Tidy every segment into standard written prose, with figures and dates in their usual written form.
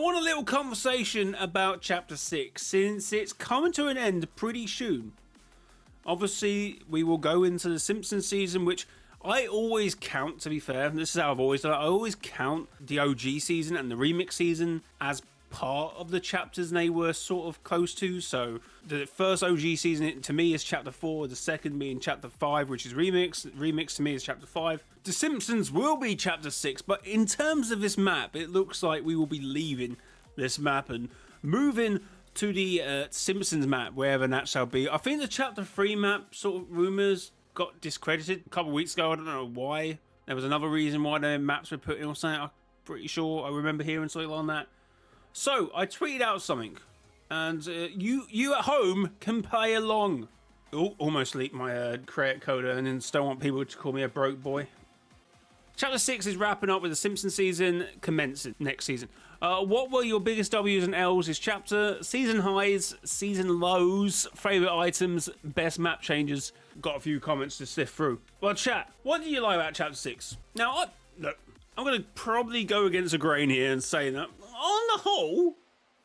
want a little conversation about Chapter 6, since it's coming to an end pretty soon. Obviously, we will go into the Simpsons season, which I always count, to be fair. This is how I've always done it. I always count the OG season and the remix season as part of the chapters they were sort of close to. So the first OG season to me is Chapter 4, the second being Chapter 5, which is remix. Remix to me is Chapter 5. The Simpsons will be Chapter 6, but in terms of this map, it looks like we will be leaving this map and moving to the Simpsons map, wherever that shall be. I think the Chapter 3 map sort of rumours got discredited a couple of weeks ago. I don't know why. There was another reason why the maps were put in or something. I'm pretty sure I remember hearing something on that. So I tweeted out something, and you at home can play along. Oh, almost leaked my create coder, and then still want people to call me a broke boy. Chapter 6 is wrapping up with the Simpsons season commencing next season. What were your biggest W's and L's this chapter? Season highs, season lows, favourite items, best map changes. Got a few comments to sift through. Well, chat, what do you like about Chapter 6? Now, look, I'm going to probably go against the grain here and say that, on the whole,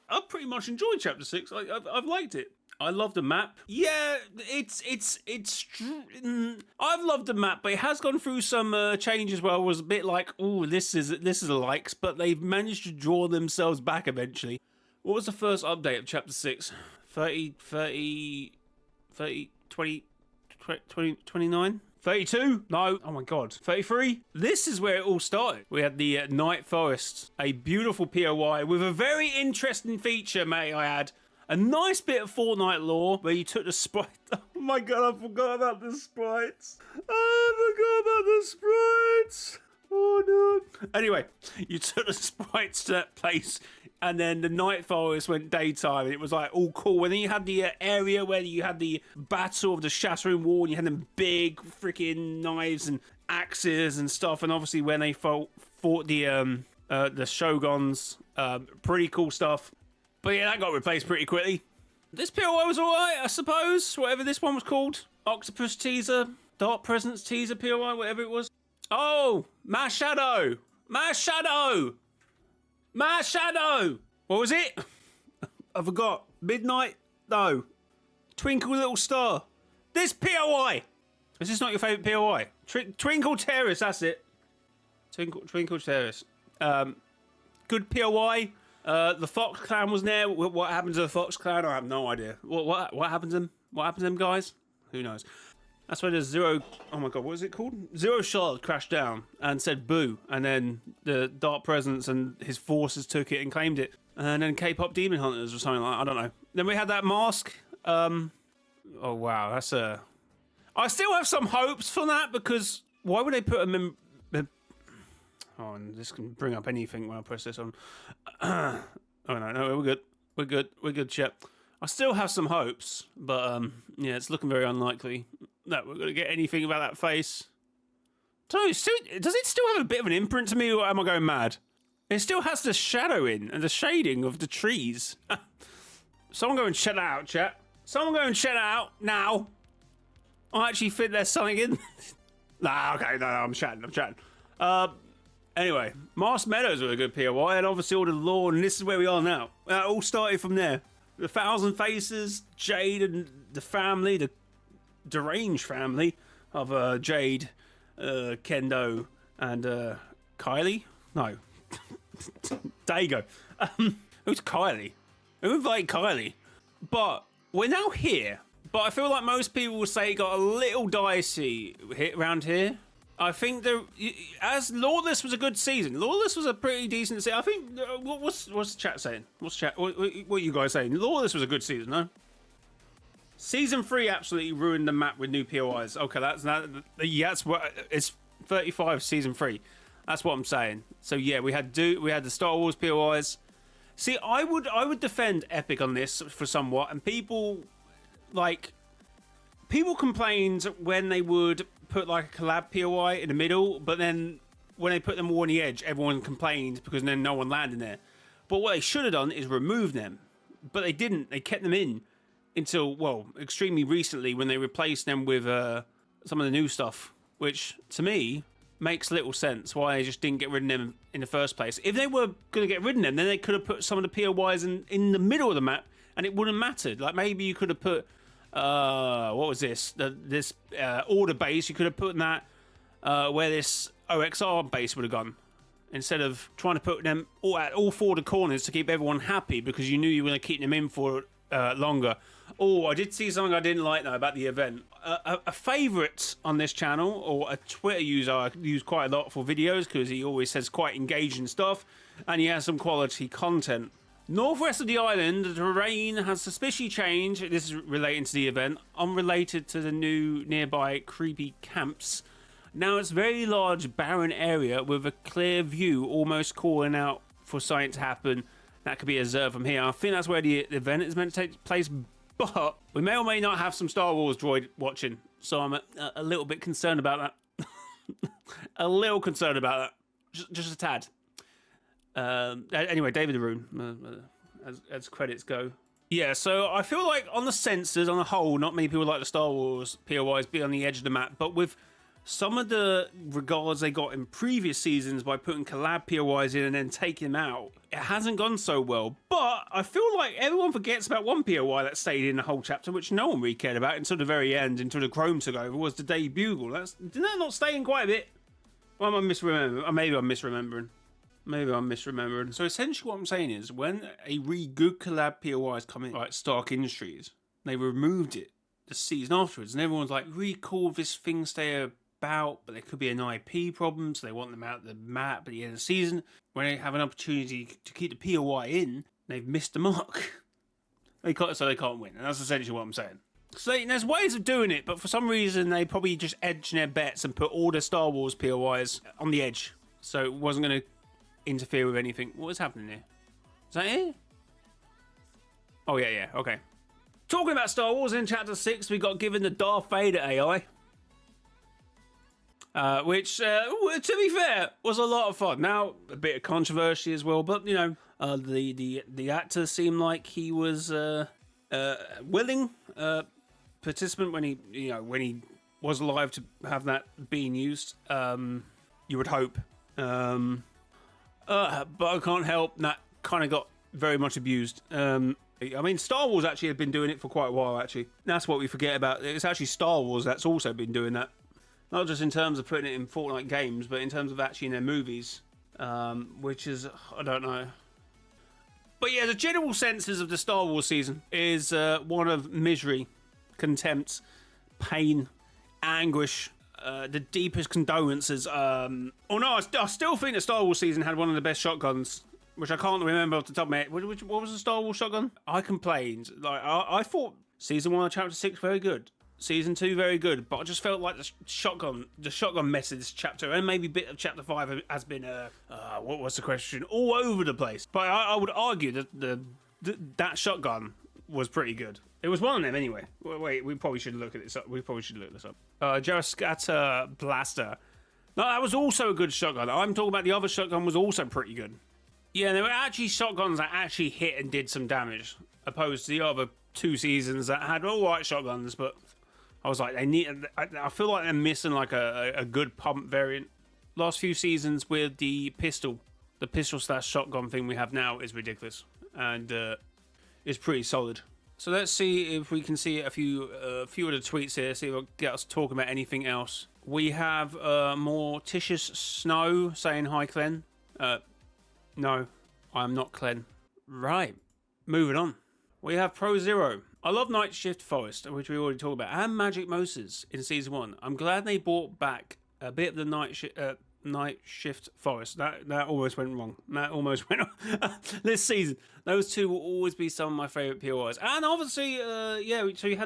I've pretty much enjoyed Chapter 6. I've liked it. I love the map. Yeah, I've loved the map, but it has gone through some changes where I was a bit like, oh, this is the likes, but they've managed to draw themselves back eventually. What was the first update of Chapter 6? 30, 20, 29? 32? No. Oh my god. 33? This is where it all started. We had the Night Forest, a beautiful POI with a very interesting feature, may I add. A nice bit of Fortnite lore where you took the sprite. Oh my god, I forgot about the sprites. Oh no. Anyway, you took the sprites to that place, and then the Night Forest went daytime, and it was like all cool. And then you had the area where you had the battle of the Shattering Wall, and you had them big freaking knives and axes and stuff. And obviously, when they fought the Shoguns, pretty cool stuff. But yeah, that got replaced pretty quickly. This POI was alright, I suppose. Whatever this one was called. Octopus teaser, Dark Presence teaser POI, whatever it was. Oh, my shadow. My shadow. My shadow. What was it? I forgot. Midnight? No. Twinkle Little Star. This POI. Is this not your favourite POI? Twinkle Terrace, that's it. Twinkle Terrace. Good POI. The Fox Clan was there. What happened to the Fox Clan? I have no idea. What happened to them? What happened to them, guys? Who knows? That's where the Zero... Oh my god, what is it called? Zero Shard crashed down and said boo. And then the Dark Presence and his forces took it and claimed it. And then K-pop Demon Hunters or something like that. I don't know. Then we had that mask. Oh wow, that's a... I still have some hopes for that, because why would they put them in... Oh, and this can bring up anything when I press this on. Oh no, we're good, chat. I still have some hopes, but yeah, it's looking very unlikely that we're gonna get anything about that face. Does it still have a bit of an imprint to me, or am I going mad? It still has the shadowing and the shading of the trees. Someone go and check that out, chat. Someone go and check that out now. I actually think there's something in. Nah, okay, no, I'm chatting. Anyway, Mars Meadows were a good POI, and obviously all the lore, and this is where we are now. It all started from there. The Thousand Faces, Jade and the family, the deranged family of Jade, Kendo, and Kylie? No. Dago. Who's Kylie? Who invited Kylie? But we're now here. But I feel like most people will say it got a little dicey around here. I think as Lawless was a good season. Lawless was a pretty decent season. I think what's the chat saying? What are you guys saying? Lawless was a good season, no? Season 3 absolutely ruined the map with new POIs. Okay, that's what it's 35 season 3. That's what I'm saying. So yeah, we had the Star Wars POIs. See, I would defend Epic on this for somewhat, and people complained when they would put like a collab POI in the middle, but then when they put them all on the edge, everyone complained because then no one landed there. But what they should have done is remove them, but they didn't. They kept them in until, well, extremely recently when they replaced them with some of the new stuff, which to me makes little sense why they just didn't get rid of them in the first place. If they were going to get rid of them, then they could have put some of the POIs in the middle of the map, and it wouldn't have mattered. Like, maybe you could have put, what was this? This order base, you could have put that where this OXR base would have gone, instead of trying to put them at all 4 of the corners to keep everyone happy because you knew you were going to keep them in for longer. Oh, I did see something I didn't like though about the event. A favourite on this channel, or a Twitter user I use quite a lot for videos because he always says quite engaging stuff and he has some quality content. Northwest of the island, the terrain has suspiciously changed. This is relating to the event, unrelated to the new nearby creepy camps. Now it's a very large barren area with a clear view, almost calling out for something to happen. That could be observed from here. I think that's where the event is meant to take place, but we may or may not have some Star Wars droid watching, so I'm a little bit concerned about that. A little concerned about that, just a tad. Anyway, David Arun, as credits go. Yeah, so I feel like on the sensors, on the whole, not many people like the Star Wars POIs be on the edge of the map, but with some of the regards they got in previous seasons by putting collab POIs in and then taking them out, it hasn't gone so well. But I feel like everyone forgets about one POI that stayed in the whole chapter, which no one really cared about until the very end, until the Chrome took over, was the Day Bugle. Did that not stay in quite a bit? Or am I misremembering? Or maybe I'm misremembering. Maybe I'm misremembering. So essentially what I'm saying is, when a really good collab POI is coming, like Stark Industries, they removed it the season afterwards, and everyone's like, really cool, this thing stay about, but there could be an IP problem, so they want them out of the map at the end of the season. When they have an opportunity to keep the POI in, they've missed the mark. So they can't win, and that's essentially what I'm saying. So there's ways of doing it, but for some reason they probably just edged their bets and put all the Star Wars POIs on the edge, so it wasn't going to interfere with anything. What is happening here? Is that it? Oh yeah, okay. Talking about Star Wars, in Chapter 6, we got given the Darth Vader AI. Which, to be fair, was a lot of fun. Now, a bit of controversy as well, but, you know, the actor seemed like he was willing participant when he was alive to have that being used. You would hope. But I can't help, that kind of got very much abused. I mean, Star Wars actually had been doing it for quite a while, actually. That's what we forget about. It's actually Star Wars that's also been doing that. Not just in terms of putting it in Fortnite games, but in terms of actually in their movies, which is, I don't know. But yeah, the general senses of the Star Wars season is one of misery, contempt, pain, anguish, the deepest condolences. I still think the Star Wars season had one of the best shotguns, which I can't remember off the top of my head. What was the Star Wars shotgun? I complained. Like I thought Season 1 of Chapter 6 very good. Season 2 very good, but I just felt like the shotgun message chapter, and maybe a bit of Chapter 5 has been what was the question, all over the place. But I would argue that that shotgun was pretty good. It was one of them anyway. Wait, we probably should look at this up. Jaroscata Blaster. No, that was also a good shotgun. I'm talking about the other shotgun was also pretty good. Yeah, there were actually shotguns that actually hit and did some damage, opposed to the other 2 seasons that had all right shotguns, but I was like, I feel like they're missing like a good pump variant. Last few seasons with the pistol / shotgun thing we have now is ridiculous, and it's pretty solid. So let's see if we can see a few of the tweets here, see if we'll get us talking about anything else. We have Morticious Snow saying, hi, Clen. No, I'm not Clen. Right, moving on. We have Pro Zero. I love Night Shift Forest, which we already talked about, and Magic Moses in Season 1. I'm glad they brought back a bit of the Night Shift Forest. That almost went wrong. That almost went wrong. This season. Those two will always be some of my favourite POIs. And obviously, so you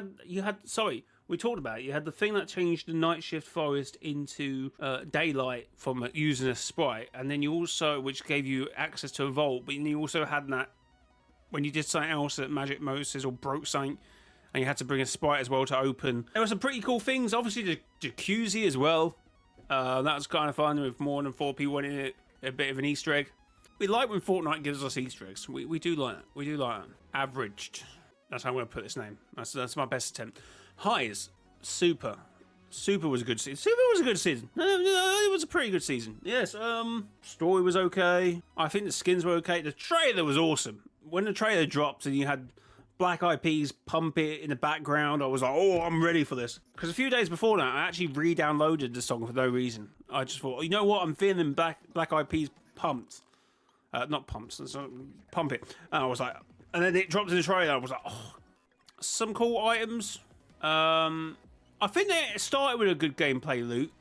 had, sorry, we talked about it. You had the thing that changed the Night Shift Forest into daylight from using a sprite, and then you also, which gave you access to a vault, but you also had that when you did something else at Magic Moses or broke something, and you had to bring a sprite as well to open. There were some pretty cool things. Obviously, the jacuzzi as well. That was kind of fun with more than 4 people in it. A bit of an Easter egg. We like when Fortnite gives us Easter eggs. We do like that. We do like that. Averaged. That's how I'm going to put this name. That's my best attempt. Highs. Super. Super was a good season. Super was a good season. It was a pretty good season. Yes. Story was okay. I think the skins were okay. The trailer was awesome. When the trailer dropped and you had Black Eyed Peas pump it in the background, I was like, oh, I'm ready for this. Because a few days before that, I actually re-downloaded the song for no reason. I just thought, you know what? I'm feeling Black Eyed Peas pumped. Not pumped. So pump it. And I was like, and then it dropped in the trailer. I was like, oh, some cool items. I think they started with a good gameplay loop.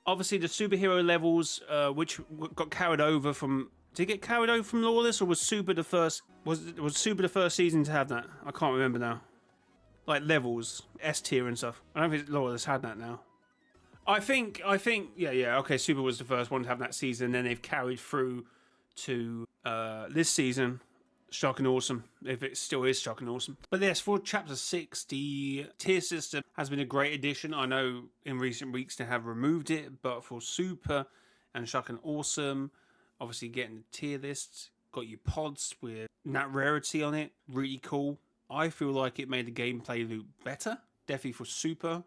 Obviously, the superhero levels, which got carried over from. Did it get carried over from Lawless, or was Super the first? Was Super the first season to have that? I can't remember now. Like levels, S tier and stuff. I don't think Lawless had that now. I think, yeah. Okay, Super was the first one to have that season. Then they've carried through to this season. Shocking awesome, if it still is shocking awesome. But yes, for Chapter 6, the tier system has been a great addition. I know in recent weeks they have removed it, but for Super and shocking awesome, obviously getting the tier lists, got your pods with that rarity on it, really cool. I feel like it made the gameplay loop better, definitely for Super,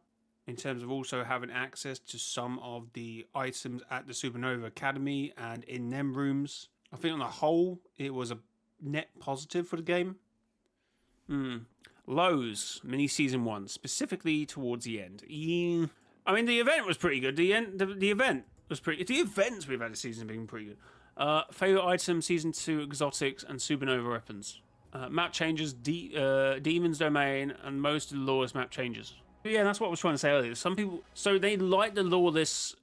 in terms of also having access to some of the items at the Supernova Academy and in them rooms. I think on the whole, it was a net positive for the game. Lows, mini season 1, specifically towards the end. Yeah. I mean, the event was pretty good. The event was pretty. The events we've had this season have been pretty good. Favorite item, season 2, exotics and supernova weapons. Map changes, Demon's Domain, and most of the Lawless map changes. But yeah, that's what I was trying to say earlier. Some people, so they liked the Lawless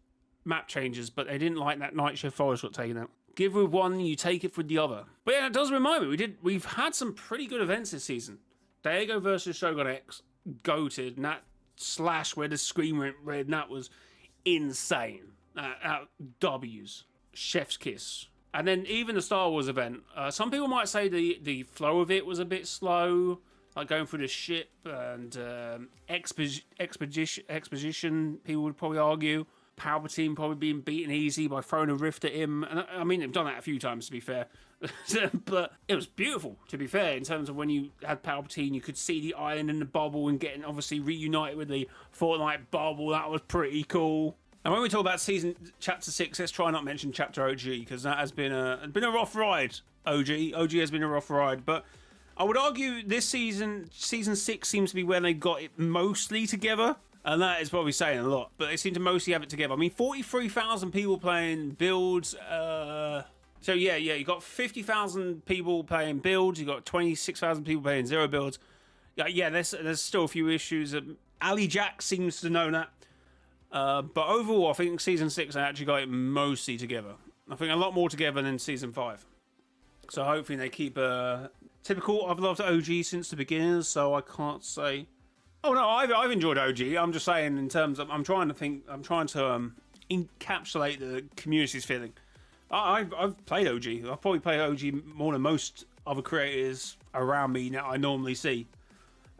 map changes, but they didn't like that Night Shift Forest got taken out. Give with one, you take it with the other. But yeah, it does remind me, we've had some pretty good events this season. Daego versus Shogun X, goated, and that slash where the screen went red, and that was insane. W's, chef's kiss. And then even the Star Wars event, some people might say the flow of it was a bit slow, like going through the ship and exposition, people would probably argue. Palpatine probably being beaten easy by throwing a rift at him. And I mean, they've done that a few times, to be fair. But it was beautiful, to be fair, in terms of when you had Palpatine, you could see the island in the bubble and getting obviously reunited with the Fortnite bubble. That was pretty cool. And when we talk about Chapter 6, let's try not mention Chapter OG, because that has been a rough ride. OG has been a rough ride. But I would argue this season 6 seems to be where they got it mostly together. And that is probably saying a lot, but they seem to mostly have it together. I mean, 43,000 people playing builds. So yeah, you got 50,000 people playing builds. You got 26,000 people playing zero builds. Yeah, there's still a few issues. Ali Jack seems to know that. But overall, I think Season 6 I actually got it mostly together. I think a lot more together than Season 5. So hopefully they keep typical. I've loved OG since the beginning, so I can't say. Oh no, I've enjoyed OG. I'm just saying in terms of I'm trying to encapsulate the community's feeling. I've played OG. I've probably played OG more than most other creators around me that I normally see.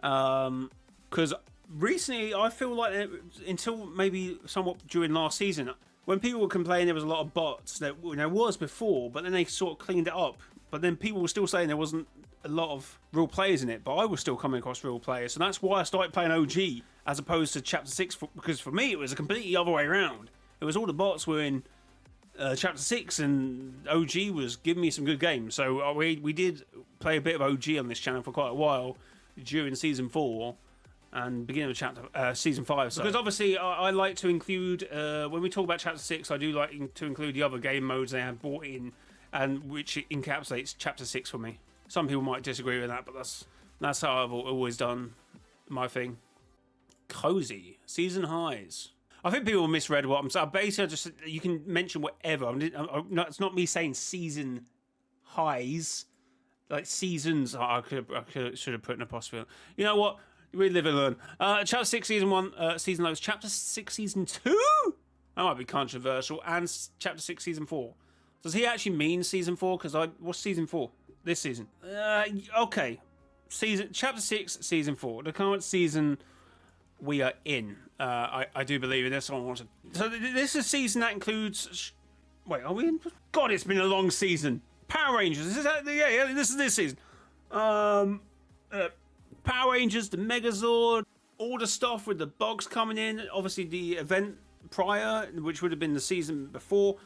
Because recently I feel like until maybe somewhat during last season, when people were complaining there was a lot of bots that there was before, but then they sort of cleaned it up. But then people were still saying there wasn't a lot of real players in it, but I was still coming across real players, so that's why I started playing OG as opposed to Chapter 6, because for me it was a completely other way around. It was all the bots were in Chapter 6 and OG was giving me some good games, so we did play a bit of OG on this channel for quite a while during Season 4 and beginning of Season 5. So. Because obviously I like to include, when we talk about Chapter 6, I do like to include the other game modes they have brought in, and which encapsulates Chapter 6 for me. Some people might disagree with that, but that's how I've always done my thing. Cozy season highs. I think people misread what I'm saying. Basically, just you can mention whatever. It's not me saying season highs, like seasons. I should have put an apostrophe. You know what? We live and learn. Chapter 6 season 1 season lows. Chapter 6 season 2. That might be controversial. And Chapter 6 season 4. Does he actually mean season 4? Because what's season 4? This season. Okay. Chapter 6, Season 4. The current season we are in. I do believe in this. So this is a season that includes... Wait, are we in? God, it's been a long season. Power Rangers. This is this season. Power Rangers, the Megazord, all the stuff with the bugs coming in, obviously the event prior, which would have been the season before,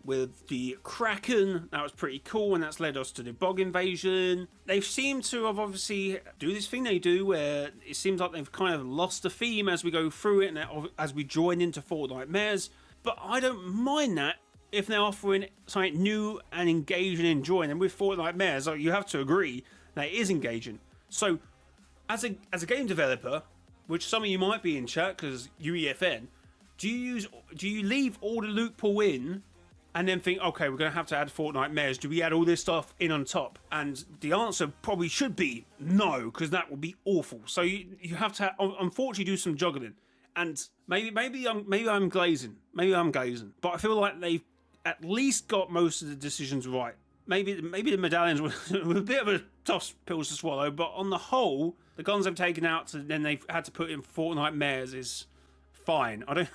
with the Kraken, that was pretty cool, and that's led us to the bug invasion. They seem to have obviously do this thing they do where it seems like they've kind of lost the theme as we go through it and as we join into Fortnitemares. But I don't mind that if they're offering something new and engaging and enjoying. And with Fortnitemares, you have to agree that it is engaging. So as a game developer, which some of you might be in chat because UEFN, do you leave all the loot pool in and then think, okay, we're going to have to add Fortnitemares? Do we add all this stuff in on top? And the answer probably should be no, because that would be awful. So you have to, unfortunately, do some juggling. And maybe I'm glazing. Maybe I'm glazing. But I feel like they've at least got most of the decisions right. Maybe the medallions were a bit of a tough pills to swallow, but on the whole, the guns they've taken out and then they've had to put in Fortnitemares is fine. I don't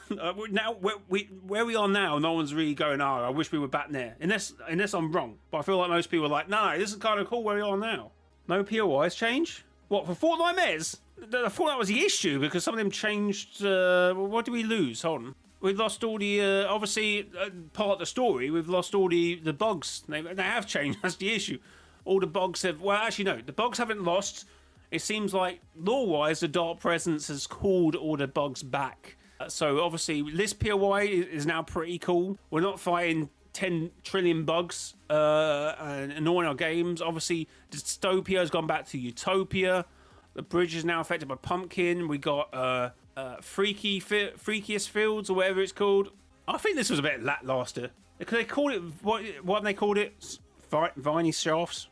now where we are now. No one's really going, oh, I wish we were back there. Unless I'm wrong, but I feel like most people are like, no, this is kind of cool where we are now. No POIs change. What, for Fortnitemares? I thought that was the issue because some of them changed. What did we lose? Hold on. We've lost all the obviously part of the story. We've lost all the bugs. They have changed. That's the issue. All the bugs have. Well, actually, no. The bugs haven't lost. It seems like lore-wise, the Dark Presence has called all the bugs back. So obviously, this POI is now pretty cool. We're not fighting 10 trillion bugs and annoying our games. Obviously, Dystopia has gone back to Utopia. The bridge is now affected by Pumpkin. We got Freakiest Fields or whatever it's called. I think this was a bit lackluster. Because they called it, what have they called it? Viney Shafts?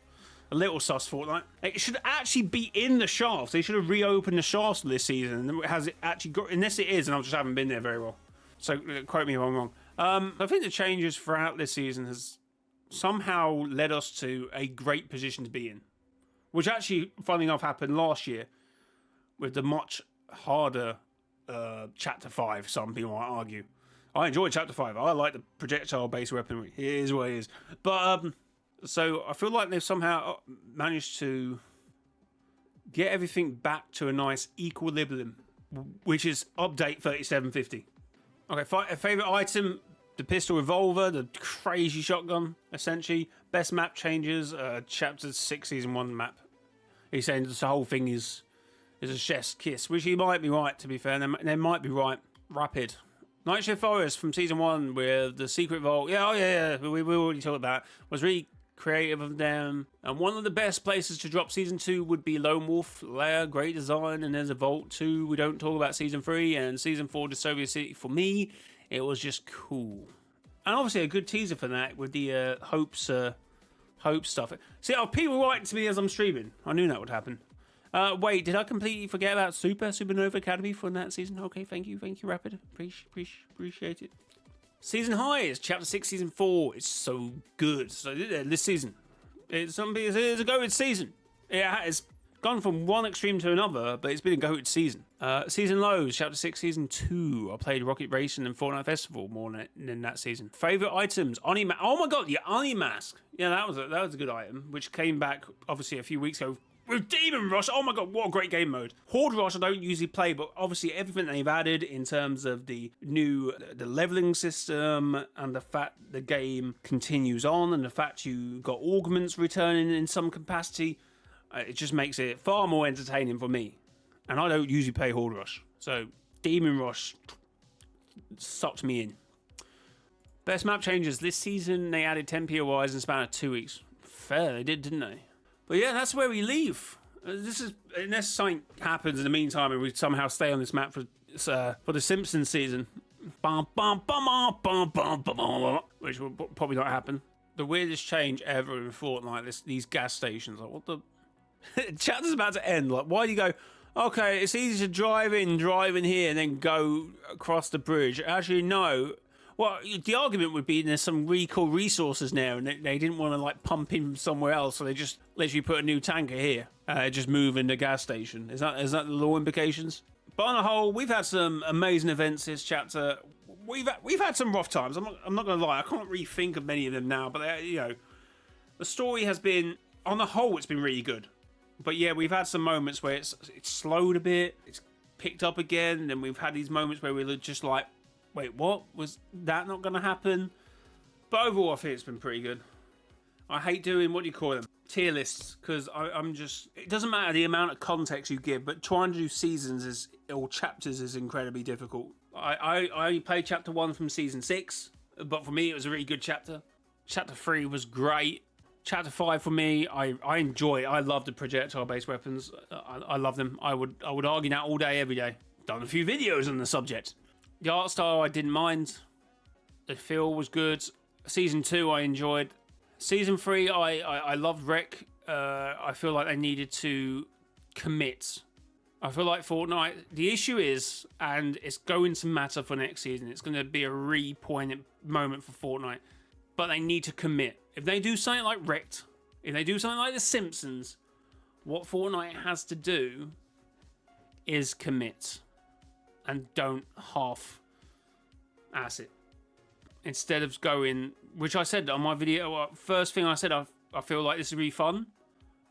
A little sus Fortnite. It should actually be in the shafts. They should have reopened the shafts this season. Has it actually got, unless it is, and I just haven't been there very well. So quote me if I'm wrong. I think the changes throughout this season has somehow led us to a great position to be in. Which actually, funnily enough, happened last year with the much harder Chapter 5, some people might argue. I enjoyed Chapter 5. I like the projectile-based weaponry. It is what it is. But, so I feel like they've somehow managed to get everything back to a nice equilibrium, which is update 3750. Okay, favourite item, the pistol revolver, the crazy shotgun, essentially. Best map changes, Chapter 6 Season 1 map. He's saying this whole thing is a chef's kiss, which he might be right, to be fair. They might be right. Rapid. Nightshift Forest from Season 1 with the Secret Vault. Yeah, we already talked about. Was really creative of them. And one of the best places to drop Season 2 would be Lone Wolf Lair. Great design. And there's a Vault 2. We don't talk about Season 3. And Season 4, Dystopia City. For me, it was just cool. And obviously a good teaser for that with the Hope stuff. See, people writing to me as I'm streaming. I knew that would happen. Wait, did I completely forget about Supernova Academy from that season? Okay, thank you, Rapid. Appreciate it. Season highs, Chapter 6, Season 4. It's so good. So this season, it's a goated season. It has gone from one extreme to another, but it's been a goated season. Season lows, Chapter 6, Season 2. I played Rocket Racing and Fortnite Festival more than that season. Favorite items, Oni Mask. Oh my god, the Oni Mask. Yeah, that was a good item, which came back obviously a few weeks ago. With Demon Rush, oh my god, what a great game mode. Horde Rush I don't usually play, but obviously everything they've added in terms of the leveling system and the fact the game continues on and the fact you got augments returning in some capacity, it just makes it far more entertaining for me. And I don't usually play Horde Rush, so Demon Rush sucked me in. Best map changes. This season they added 10 POIs in the span of 2 weeks. Fair, they did, didn't they? But yeah, that's where we leave. This is unless something happens in the meantime and we somehow stay on this map for the Simpsons season, which will probably not happen. The weirdest change ever in Fortnite. These gas stations. Like, what the? Chapter's about to end. Like, why do you go? Okay, it's easy to drive in here, and then go across the bridge. Actually, no. Well, the argument would be there's some recall resources now, and they didn't want to like pump in from somewhere else, so they just literally put a new tanker here. Just move in the gas station. Is that the law implications? But on the whole, we've had some amazing events this chapter. We've had some rough times. I'm not gonna lie. I can't really think of many of them now, but the story has been, on the whole, it's been really good. But yeah, we've had some moments where it's slowed a bit. It's picked up again, and then we've had these moments where we're just like, wait, what? Was that not going to happen? But overall, I think it's been pretty good. I hate doing, what do you call them? Tier lists, because I'm just... It doesn't matter the amount of context you give, but trying to do seasons or chapters is incredibly difficult. I played chapter 1 from season 6, but for me, it was a really good chapter. Chapter 3 was great. Chapter 5 for me, I enjoy it. I love the projectile-based weapons. I love them. I would argue that all day, every day. Done a few videos on the subject. The art style I didn't mind. The feel was good. Season 2 I enjoyed. Season 3 I loved Wreck. I feel like they needed to commit. I feel like Fortnite, the issue is, and it's going to matter for next season, it's going to be a really poignant moment for Fortnite, but they need to commit. If they do something like Wrecked, if they do something like The Simpsons, what Fortnite has to do is commit and don't half-ass it. Instead of going, which I said on my video, first thing I said, I feel like this would be fun,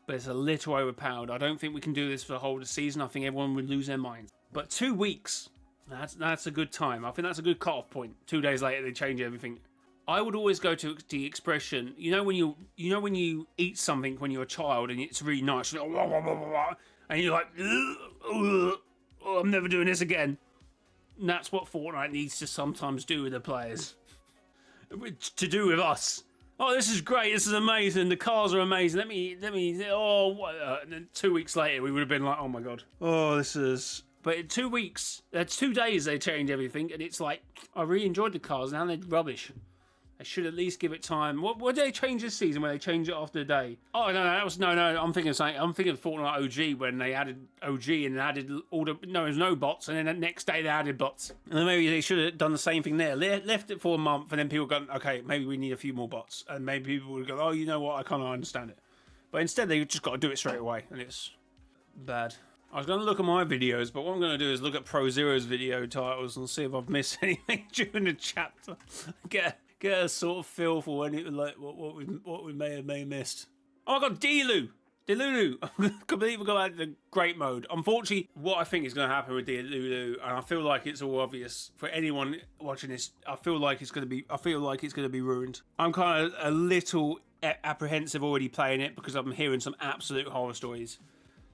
but it's a little overpowered. I don't think we can do this for the whole of the season. I think everyone would lose their minds. But 2 weeks, that's a good time. I think that's a good cut-off point. 2 days later, they change everything. I would always go to the expression, you know when you eat something when you're a child and it's really nice, and you're like, oh, I'm never doing this again. And that's what Fortnite needs to sometimes do with the players. To do with us. Oh, this is great. This is amazing. The cars are amazing. Let me. Oh, what? And then 2 weeks later, we would have been like, oh my god. Oh, this is. But in 2 weeks, 2 days, they change everything, and it's like, I really enjoyed the cars. Now they're rubbish. They should at least give it time. What did they change this season when they changed it after a day? Oh, no, that was... No, I'm thinking of something. I'm thinking of Fortnite OG when they added OG and added all the... No, there's no bots. And then the next day they added bots. And then maybe they should have done the same thing there. Left it for a month and then people go, okay, maybe we need a few more bots. And maybe people would go, oh, you know what? I kind of understand it. But instead they just got to do it straight away. And it's bad. I was going to look at my videos, but what I'm going to do is look at Pro Zero's video titles and see if I've missed anything during the chapter. Get a sort of feel for when it, like what we may have missed. Oh my god, Delulu! I can't believe we got out of the great mode. Unfortunately, what I think is going to happen with Delulu, and I feel like it's all obvious for anyone watching this. I feel like it's going to be ruined. I'm kind of a little apprehensive already playing it because I'm hearing some absolute horror stories.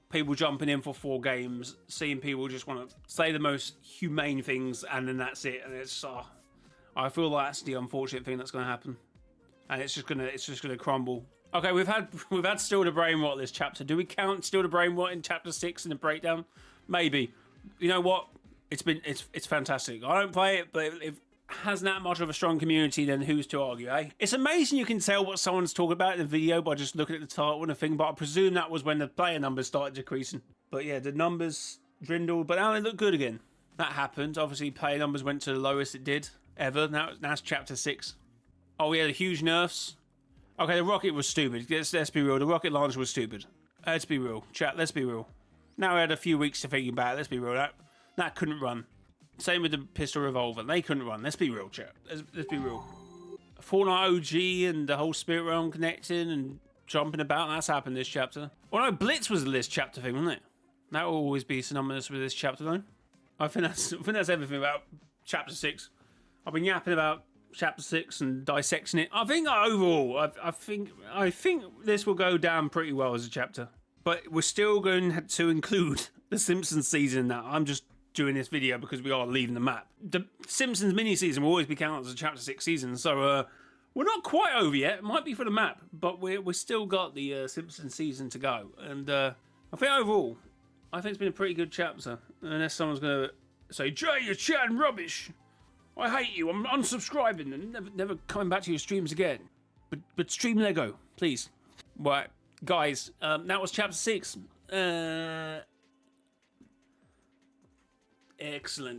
People jumping in for 4 games, seeing people just want to say the most humane things, and then that's it. And it's I feel like that's the unfortunate thing that's going to happen, and it's just gonna crumble. Okay, we've had Still the Brain Rot this chapter. Do we count Still the Brain Rot in chapter 6 in the breakdown? Maybe. You know what? It's fantastic. I don't play it, but if it has that much of a strong community, then who's to argue, eh? It's amazing you can tell what someone's talking about in the video by just looking at the title and the thing, but I presume that was when the player numbers started decreasing. But yeah, the numbers dwindled, but now they look good again. That happened. Obviously, player numbers went to the lowest it did ever. Now that's chapter 6. Oh, we had a huge nerfs. Okay, the rocket was stupid. Let's be real. The rocket launcher was stupid. Let's be real. Chat, let's be real. Now we had a few weeks to think about it. Let's be real. That couldn't run. Same with the pistol revolver. They couldn't run. Let's be real, chat. Let's be real. Fortnite OG and the whole Spirit Realm connecting and jumping about. That's happened this chapter. Well, no, Blitz was this chapter thing, wasn't it? That will always be synonymous with this chapter, though. I think that's everything about chapter 6. I've been yapping about chapter 6 and dissecting it. I think overall, I think this will go down pretty well as a chapter. But we're still going to include the Simpsons season in that. I'm just doing this video because we are leaving the map. The Simpsons mini-season will always be counted as a chapter 6 season, so we're not quite over yet. It might be for the map, but we're still got the Simpsons season to go. And I think overall, I think it's been a pretty good chapter. Unless someone's going to say, Jay, you're chatting rubbish. I hate you. I'm unsubscribing and never coming back to your streams again. But stream Lego, please. Right, guys, that was chapter 6. Excellent.